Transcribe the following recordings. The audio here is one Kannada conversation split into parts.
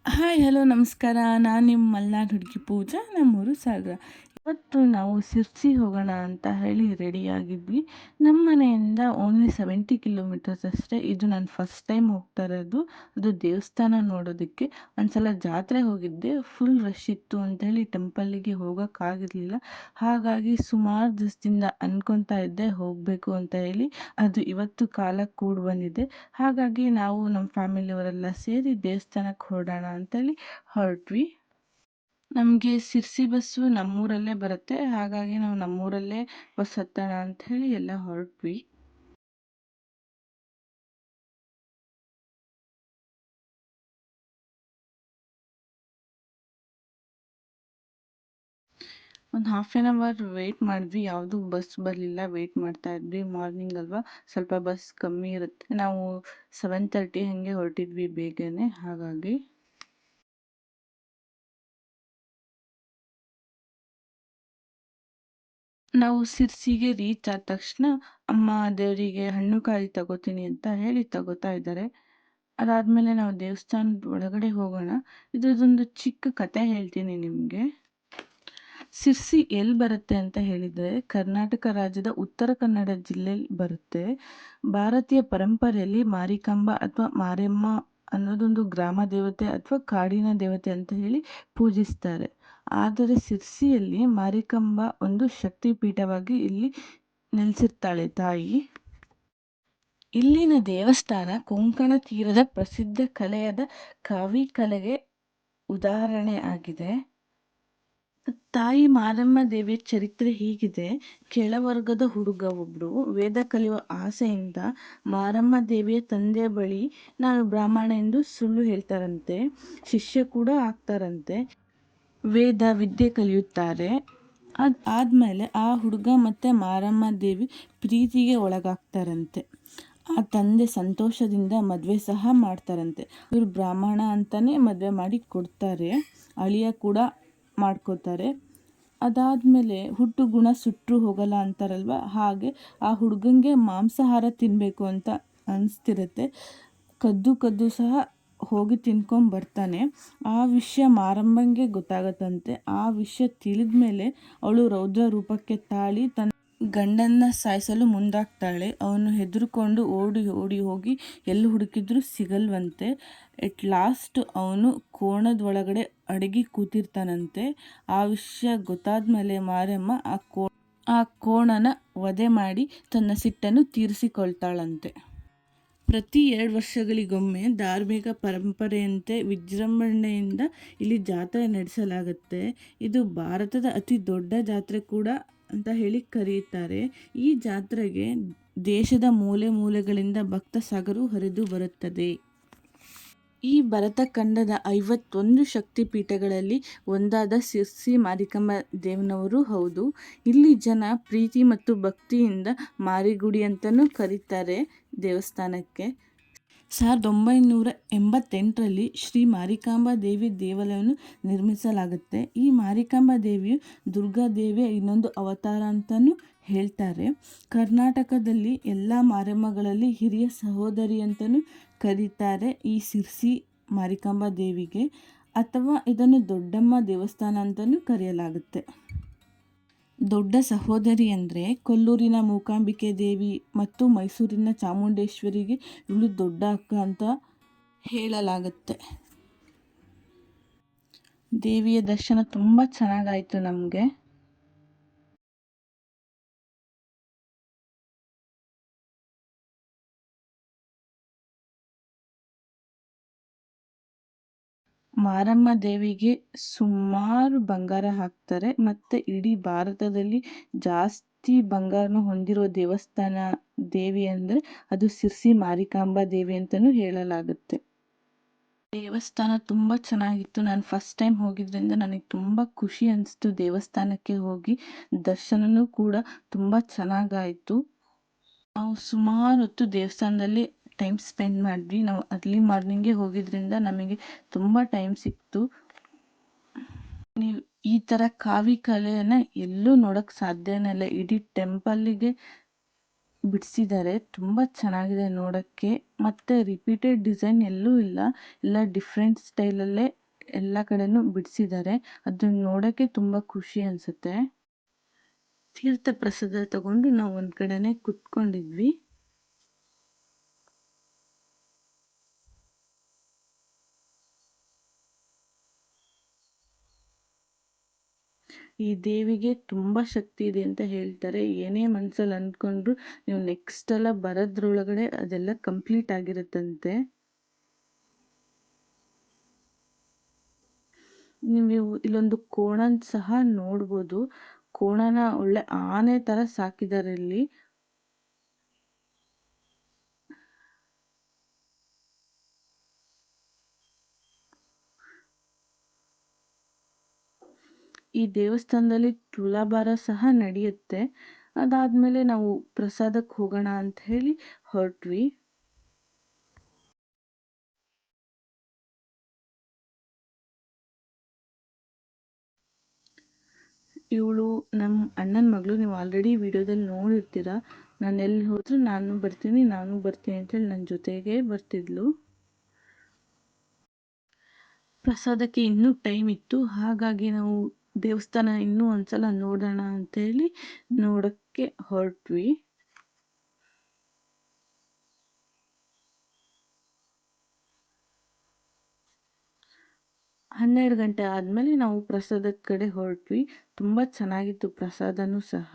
ಹಾಯ್ ಹಲೋ ನಮಸ್ಕಾರ. ನಾನು ನಿಮ್ಮ ಮಲ್ನಾಡ್ ಹುಡುಗಿ ಪೂಜಾ. ನಮ್ಮೂರು ಸಾಗರ. ಇವತ್ತು ನಾವು ಶಿರ್ಸಿ ಹೋಗೋಣ ಅಂತ ಹೇಳಿ ರೆಡಿಯಾಗಿದ್ವಿ. ನಮ್ಮ ಮನೆಯಿಂದ ಓನ್ಲಿ 70 ಕಿಲೋಮೀಟರ್ಸ್ ಅಷ್ಟೇ. ಇದು ನಾನು ಫಸ್ಟ್ ಟೈಮ್ ಹೋಗ್ತಾ ಇರೋದು. ಅದು ದೇವಸ್ಥಾನ ನೋಡೋದಕ್ಕೆ. ಒಂದ್ಸಲ ಜಾತ್ರೆ ಹೋಗಿದ್ದೆ, ಫುಲ್ ರಶ್ ಇತ್ತು ಅಂತೇಳಿ ಟೆಂಪಲ್ಲಿಗೆ ಹೋಗೋಕ್ಕಾಗಿರಲಿಲ್ಲ. ಹಾಗಾಗಿ ಸುಮಾರು ದಿವಸದಿಂದ ಅನ್ಕೊತಾ ಇದ್ದೆ ಹೋಗಬೇಕು ಅಂತ ಹೇಳಿ. ಅದು ಇವತ್ತು ಕಾಲ ಕೂಡಿ ಬಂದಿದೆ. ಹಾಗಾಗಿ ನಾವು ನಮ್ಮ ಫ್ಯಾಮಿಲಿಯವರೆಲ್ಲ ಸೇರಿ ದೇವಸ್ಥಾನಕ್ಕೆ ಹೊರಡೋಣ ಅಂತೇಳಿ ಹೊರಟ್ವಿ. ನಮಗೆ ಶಿರ್ಸಿ ಬಸ್ಸು ನಮ್ಮೂರಲ್ಲೇ ಬರುತ್ತೆ. ಹಾಗಾಗಿ ನಾವು ನಮ್ಮೂರಲ್ಲೇ ಬಸ್ ಹತ್ತೋಣ ಅಂಥೇಳಿ ಎಲ್ಲ ಹೊರಟ್ವಿ. ಒಂದು ಹಾಫ್ ಆನ್ ಅವರ್ ವೆಯ್ಟ್ ಮಾಡಿದ್ವಿ. ಯಾವುದೂ ಬಸ್ ಬರಲಿಲ್ಲ. ವೆಯ್ಟ್ ಮಾಡ್ತಾ ಇದ್ವಿ. ಮಾರ್ನಿಂಗ್ ಅಲ್ವಾ, ಸ್ವಲ್ಪ ಬಸ್ ಕಮ್ಮಿ ಇರುತ್ತೆ. ನಾವು 7:30 ಹಾಗೆ ಹೊರಟಿದ್ವಿ ಬೇಗನೆ. ಹಾಗಾಗಿ ನಾವು ಶಿರ್ಸಿಗೆ ರೀಚ್ ಆದ ತಕ್ಷಣ ಅಮ್ಮ ದೇವರಿಗೆ ಹಣ್ಣು ಕಾಯಿ ತಗೋತೀನಿ ಅಂತ ಹೇಳಿ ತಗೋತಾ ಇದ್ದಾರೆ. ಅದಾದಮೇಲೆ ನಾವು ದೇವಸ್ಥಾನದ ಒಳಗಡೆ ಹೋಗೋಣ. ಇದ್ರದ್ದೊಂದು ಚಿಕ್ಕ ಕತೆ ಹೇಳ್ತೀನಿ ನಿಮಗೆ. ಶಿರ್ಸಿ ಎಲ್ಲಿ ಬರುತ್ತೆ ಅಂತ ಹೇಳಿದರೆ, ಕರ್ನಾಟಕ ರಾಜ್ಯದ ಉತ್ತರ ಕನ್ನಡ ಜಿಲ್ಲೆಯಲ್ಲಿ ಬರುತ್ತೆ. ಭಾರತೀಯ ಪರಂಪರೆಯಲ್ಲಿ ಮಾರಿಕಾಂಬಾ ಅಥವಾ ಮಾರಿಯಮ್ಮ ಅನ್ನೋದೊಂದು ಗ್ರಾಮ ದೇವತೆ ಅಥವಾ ಕಾಡಿನ ದೇವತೆ ಅಂತ ಹೇಳಿ ಪೂಜಿಸ್ತಾರೆ. ಆದರೆ ಶಿರ್ಸಿಯಲ್ಲಿ ಮಾರಿಕಾಂಬಾ ಒಂದು ಶಕ್ತಿಪೀಠವಾಗಿ ಇಲ್ಲಿ ನೆಲೆಸಿರ್ತಾಳೆ ತಾಯಿ. ಇಲ್ಲಿನ ದೇವಸ್ಥಾನ ಕೊಂಕಣ ತೀರದ ಪ್ರಸಿದ್ಧ ಕಲೆಯಾದ ಕಾವಿ ಕಲೆಗೆ ಉದಾಹರಣೆ ಆಗಿದೆ. ತಾಯಿ ಮಾರಮ್ಮ ದೇವಿಯ ಚರಿತ್ರೆ ಹೀಗಿದೆ. ಕೆಳವರ್ಗದ ಹುಡುಗ ಒಬ್ಬರು ವೇದ ಕಲಿಯುವ ಆಸೆಯಿಂದ ಮಾರಮ್ಮ ದೇವಿಯ ತಂದೆಯ ಬಳಿ ನಾನು ಬ್ರಾಹ್ಮಣ ಎಂದು ಸುಳ್ಳು ಹೇಳ್ತಾರಂತೆ. ಶಿಷ್ಯ ಕೂಡ ಆಗ್ತಾರಂತೆ. ವೇದ ವಿದ್ಯೆ ಕಲಿಯುತ್ತಾರೆ. ಆದಮೇಲೆ ಆ ಹುಡುಗ ಮತ್ತು ಮಾರಮ್ಮ ದೇವಿ ಪ್ರೀತಿಗೆ ಒಳಗಾಗ್ತಾರಂತೆ. ಆ ತಂದೆ ಸಂತೋಷದಿಂದ ಮದುವೆ ಸಹ ಮಾಡ್ತಾರಂತೆ. ಇವರು ಬ್ರಾಹ್ಮಣ ಅಂತಲೇ ಮದುವೆ ಮಾಡಿ ಕೊಡ್ತಾರೆ. ಅಳಿಯ ಕೂಡ ಮಾಡ್ಕೋತಾರೆ. ಅದಾದಮೇಲೆ ಹುಟ್ಟು ಗುಣ ಸುಟ್ಟರೂ ಹೋಗಲ್ಲ ಅಂತಾರಲ್ವ, ಹಾಗೆ ಆ ಹುಡುಗಂಗೆ ಮಾಂಸಾಹಾರ ತಿನ್ನಬೇಕು ಅಂತ ಅನಿಸ್ತಿರುತ್ತೆ. ಕದ್ದು ಕದ್ದು ಸಹ ಹೋಗಿ ತಿನ್ಕೊಂಬರ್ತಾನೆ. ಆ ವಿಷಯ ಮಾರಮ್ಮಂಗೆ ಗೊತ್ತಾಗತ್ತಂತೆ. ಆ ವಿಷಯ ತಿಳಿದ ಮೇಲೆ ಅವಳು ರೌದ್ರ ರೂಪಕ್ಕೆ ತಾಳಿ ತನ್ನ ಗಂಡನ್ನ ಸಾಯಿಸಲು ಮುಂದಾಗ್ತಾಳೆ. ಅವನು ಹೆದರ್ಕೊಂಡು ಓಡಿ ಓಡಿ ಹೋಗಿ ಎಲ್ಲಿ ಹುಡುಕಿದ್ರೂ ಸಿಗಲ್ವಂತೆ. ಎಟ್ ಲಾಸ್ಟ್ ಅವನು ಕೋಣದ ಒಳಗಡೆ ಅಡಗಿ ಕೂತಿರ್ತಾನಂತೆ. ಆ ವಿಷಯ ಗೊತ್ತಾದ ಮೇಲೆ ಮಾರಮ್ಮ ಆ ಕೋಣನ ವಧೆ ಮಾಡಿ ತನ್ನ ಸಿಟ್ಟನ್ನು ತೀರಿಸಿಕೊಳ್ತಾಳಂತೆ. ಪ್ರತಿ 2 ವರ್ಷಗಳಿಗೊಮ್ಮೆ ಧಾರ್ಮಿಕ ಪರಂಪರೆಯಂತೆ ವಿಜೃಂಭಣೆಯಿಂದ ಇಲ್ಲಿ ಜಾತ್ರೆ ನಡೆಸಲಾಗುತ್ತೆ. ಇದು ಭಾರತದ ಅತಿ ದೊಡ್ಡ ಜಾತ್ರೆ ಕೂಡ ಅಂತ ಹೇಳಿ ಕರೆಯುತ್ತಾರೆ. ಈ ಜಾತ್ರೆಗೆ ದೇಶದ ಮೂಲೆ ಮೂಲೆಗಳಿಂದ ಭಕ್ತ ಸಾಗರವು ಹರಿದು ಬರುತ್ತದೆ. ಈ ಭರತ ಖಂಡದ 51 ಶಕ್ತಿಪೀಠಗಳಲ್ಲಿ ಒಂದಾದ ಶಿರ್ಸಿ ಮಾರಿಕಾಂಬಾ ದೇವನವರು ಹೌದು. ಇಲ್ಲಿ ಜನ ಪ್ರೀತಿ ಮತ್ತು ಭಕ್ತಿಯಿಂದ ಮಾರಿಗುಡಿ ಅಂತಲೂ ಕರೀತಾರೆ ದೇವಸ್ಥಾನಕ್ಕೆ. 1988ರಲ್ಲಿ ಶ್ರೀ ಮಾರಿಕಾಂಬಾ ದೇವಿ ದೇವಾಲಯವನ್ನು ನಿರ್ಮಿಸಲಾಗುತ್ತೆ. ಈ ಮಾರಿಕಾಂಬಾ ದೇವಿಯು ದುರ್ಗಾದೇವಿಯ ಇನ್ನೊಂದು ಅವತಾರ ಅಂತಲೂ ಹೇಳ್ತಾರೆ. ಕರ್ನಾಟಕದಲ್ಲಿ ಎಲ್ಲ ಮಾರಮ್ಮಗಳಲ್ಲಿ ಹಿರಿಯ ಸಹೋದರಿ ಅಂತಲೂ ಕರೀತಾರೆ ಈ ಶಿರ್ಸಿ ಮಾರಿಕಾಂಬಾ ದೇವಿಗೆ, ಅಥವಾ ಇದನ್ನು ದೊಡ್ಡಮ್ಮ ದೇವಸ್ಥಾನ ಅಂತಲೂ ಕರೆಯಲಾಗುತ್ತೆ. ದೊಡ್ಡ ಸಹೋದರಿ ಅಂದರೆ ಕೊಲ್ಲೂರಿನ ಮೂಕಾಂಬಿಕೆ ದೇವಿ ಮತ್ತು ಮೈಸೂರಿನ ಚಾಮುಂಡೇಶ್ವರಿಗೆ ಇವಳು ದೊಡ್ಡ ಅಕ್ಕ ಅಂತ ಹೇಳಲಾಗುತ್ತೆ. ದೇವಿಯ ದರ್ಶನ ತುಂಬ ಚೆನ್ನಾಗಾಯಿತು ನಮಗೆ. ಮಾರಮ್ಮ ದೇವಿಗೆ ಸುಮಾರು ಬಂಗಾರ ಹಾಕ್ತಾರೆ. ಮತ್ತು ಇಡೀ ಭಾರತದಲ್ಲಿ ಜಾಸ್ತಿ ಬಂಗಾರನ ಹೊಂದಿರೋ ದೇವಸ್ಥಾನ ದೇವಿ ಅಂದರೆ ಅದು ಶಿರ್ಸಿ ಮಾರಿಕಾಂಬಾ ದೇವಿ ಅಂತಲೂ ಹೇಳಲಾಗುತ್ತೆ. ದೇವಸ್ಥಾನ ತುಂಬ ಚೆನ್ನಾಗಿತ್ತು. ನಾನು ಫಸ್ಟ್ ಟೈಮ್ ಹೋಗಿದ್ದರಿಂದ ನನಗೆ ತುಂಬ ಖುಷಿ ಅನಿಸ್ತು ದೇವಸ್ಥಾನಕ್ಕೆ ಹೋಗಿ. ದರ್ಶನವೂ ಕೂಡ ತುಂಬ ಚೆನ್ನಾಗಾಯಿತು. ನಾವು ಸುಮಾರು ಹೊತ್ತು ದೇವಸ್ಥಾನದಲ್ಲಿ ಟೈಮ್ ಸ್ಪೆಂಡ್ ಮಾಡಿದ್ವಿ. ನಾವು ಅರ್ಲಿ ಮಾರ್ನಿಂಗೇ ಹೋಗಿದ್ದರಿಂದ ನಮಗೆ ತುಂಬ ಟೈಮ್ ಸಿಕ್ತು. ನೀವು ಈ ಥರ ಕಾವಿ ಕಲೆಯನ್ನು ಎಲ್ಲೂ ನೋಡೋಕ್ಕೆ ಸಾಧ್ಯನೇ ಇಲ್ಲ. ಇಡೀ ಟೆಂಪಲ್ಲಿಗೆ ಬಿಡಿಸಿದ್ದಾರೆ. ತುಂಬ ಚೆನ್ನಾಗಿದೆ ನೋಡೋಕ್ಕೆ. ಮತ್ತು ರಿಪೀಟೆಡ್ ಡಿಸೈನ್ ಎಲ್ಲೂ ಇಲ್ಲ. ಎಲ್ಲ ಡಿಫ್ರೆಂಟ್ ಸ್ಟೈಲಲ್ಲೇ ಎಲ್ಲ ಕಡೆನೂ ಬಿಡಿಸಿದ್ದಾರೆ. ಅದನ್ನ ನೋಡೋಕ್ಕೆ ತುಂಬ ಖುಷಿ ಅನಿಸುತ್ತೆ. ತೀರ್ಥ ಪ್ರಸಾದ ತಗೊಂಡು ನಾವು ಒಂದು ಕಡೆನೇ ಕುತ್ಕೊಂಡಿದ್ವಿ. ಈ ದೇವಿಗೆ ತುಂಬ ಶಕ್ತಿ ಇದೆ ಅಂತ ಹೇಳ್ತಾರೆ. ಏನೇ ಮನಸ್ಸಲ್ಲಿ ಅಂದ್ಕೊಂಡ್ರು ನೀವು ನೆಕ್ಸ್ಟ್ ಎಲ್ಲ ಬರೋದ್ರೊಳಗಡೆ ಅದೆಲ್ಲ ಕಂಪ್ಲೀಟ್ ಆಗಿರುತ್ತಂತೆ. ನೀವು ಇಲ್ಲೊಂದು ಕೋಣನ ಸಹ ನೋಡ್ಬೋದು. ಕೋಣನ ಒಳ್ಳೆ ಆನೆ ಥರ ಸಾಕಿದ್ದಾರೆ ಇಲ್ಲಿ. ಈ ದೇವಸ್ಥಾನದಲ್ಲಿ ತುಲಾಭಾರ ಸಹ ನಡೆಯುತ್ತೆ. ಅದಾದಮೇಲೆ ನಾವು ಪ್ರಸಾದಕ್ಕೆ ಹೋಗೋಣ ಅಂತ ಹೇಳಿ ಹೊರಟ್ವಿ. ಇವಳು ನಮ್ಮ ಅಣ್ಣನ ಮಗಳು. ನೀವು ಆಲ್ರೆಡಿ ವಿಡಿಯೋದಲ್ಲಿ ನೋಡಿರ್ತೀರ. ನಾನು ಎಲ್ಲಿ ಹೋದರೂ ನಾನು ಬರ್ತೀನಿ ಅಂತೇಳಿ ನನ್ನ ಜೊತೆಗೆ ಬರ್ತಿದ್ಲು. ಪ್ರಸಾದಕ್ಕೆ ಇನ್ನೂ ಟೈಮ್ ಇತ್ತು. ಹಾಗಾಗಿ ನಾವು ದೇವಸ್ಥಾನ ಇನ್ನೂ ಒಂದ್ಸಲ ನೋಡೋಣ ಅಂತೇಳಿ ನೋಡೋಕ್ಕೆ ಹೊರಟ್ವಿ. 12 ಗಂಟೆ ಆದಮೇಲೆ ನಾವು ಪ್ರಸಾದದ ಕಡೆ ಹೊರಟ್ವಿ. ತುಂಬ ಚೆನ್ನಾಗಿತ್ತು ಪ್ರಸಾದನೂ ಸಹ.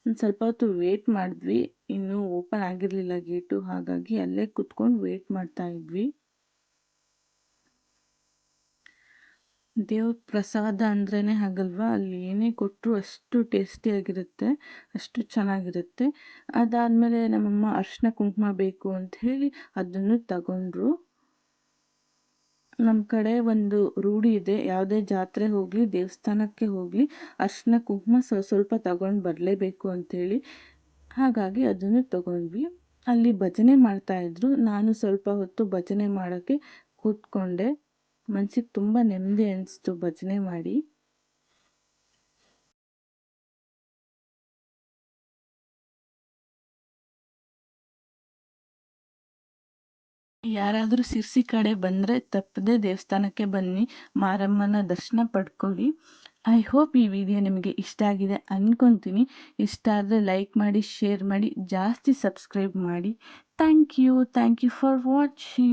ಒಂದು ಸ್ವಲ್ಪ ಹೊತ್ತು ವೇಟ್ ಮಾಡಿದ್ವಿ. ಇನ್ನೂ ಓಪನ್ ಆಗಿರಲಿಲ್ಲ ಗೇಟು. ಹಾಗಾಗಿ ಅಲ್ಲೇ ಕುತ್ಕೊಂಡು ವೇಟ್ ಮಾಡ್ತಾ ಇದ್ವಿ. ದೇವ್ರ ಪ್ರಸಾದ ಅಂದ್ರೇ ಹಾಗಲ್ವಾ, ಅಲ್ಲಿ ಏನೇ ಕೊಟ್ಟರು ಅಷ್ಟು ಟೇಸ್ಟಿಯಾಗಿರುತ್ತೆ, ಅಷ್ಟು ಚೆನ್ನಾಗಿರುತ್ತೆ. ಅದಾದಮೇಲೆ ನಮ್ಮಮ್ಮ ಅರಿಶಿನ ಕುಂಕುಮ ಬೇಕು ಅಂತ ಹೇಳಿ ಅದನ್ನು ತಗೊಂಡ್ರು. ನಮ್ಮ ಕಡೆ ಒಂದು ರೂಢಿ ಇದೆ, ಯಾವುದೇ ಜಾತ್ರೆ ಹೋಗಲಿ ದೇವಸ್ಥಾನಕ್ಕೆ ಹೋಗಲಿ ಅರಿಶಿನ ಕುಂಕುಮ ಸ್ವಲ್ಪ ತಗೊಂಡು ಬರಲೇಬೇಕು ಅಂಥೇಳಿ. ಹಾಗಾಗಿ ಅದನ್ನು ತಗೊಂಡ್ವಿ. ಅಲ್ಲಿ ಭಜನೆ ಮಾಡ್ತಾಯಿದ್ರು. ನಾನು ಸ್ವಲ್ಪ ಹೊತ್ತು ಭಜನೆ ಮಾಡೋಕ್ಕೆ ಕೂತ್ಕೊಂಡೆ. ಮನ್ಸಿಗೆ ತುಂಬ ನೆಮ್ಮದಿ ಅನಿಸ್ತು ಭಜನೆ ಮಾಡಿ. ಯಾರಾದರೂ ಸಿರ್ಸಿ ಕಡೆ ಬಂದರೆ ತಪ್ಪದೆ ದೇವಸ್ಥಾನಕ್ಕೆ ಬನ್ನಿ, ಮಾರಮ್ಮನ ದರ್ಶನ ಪಡ್ಕೊಳ್ಳಿ. ಐ ಹೋಪ್ ಈ ವಿಡಿಯೋ ನಿಮಗೆ ಇಷ್ಟ ಆಗಿದೆ ಅಂದ್ಕೊತೀನಿ. ಇಷ್ಟ ಆದರೆ ಲೈಕ್ ಮಾಡಿ, ಶೇರ್ ಮಾಡಿ, ಜಾಸ್ತಿ ಸಬ್ಸ್ಕ್ರೈಬ್ ಮಾಡಿ. Thank you for watching.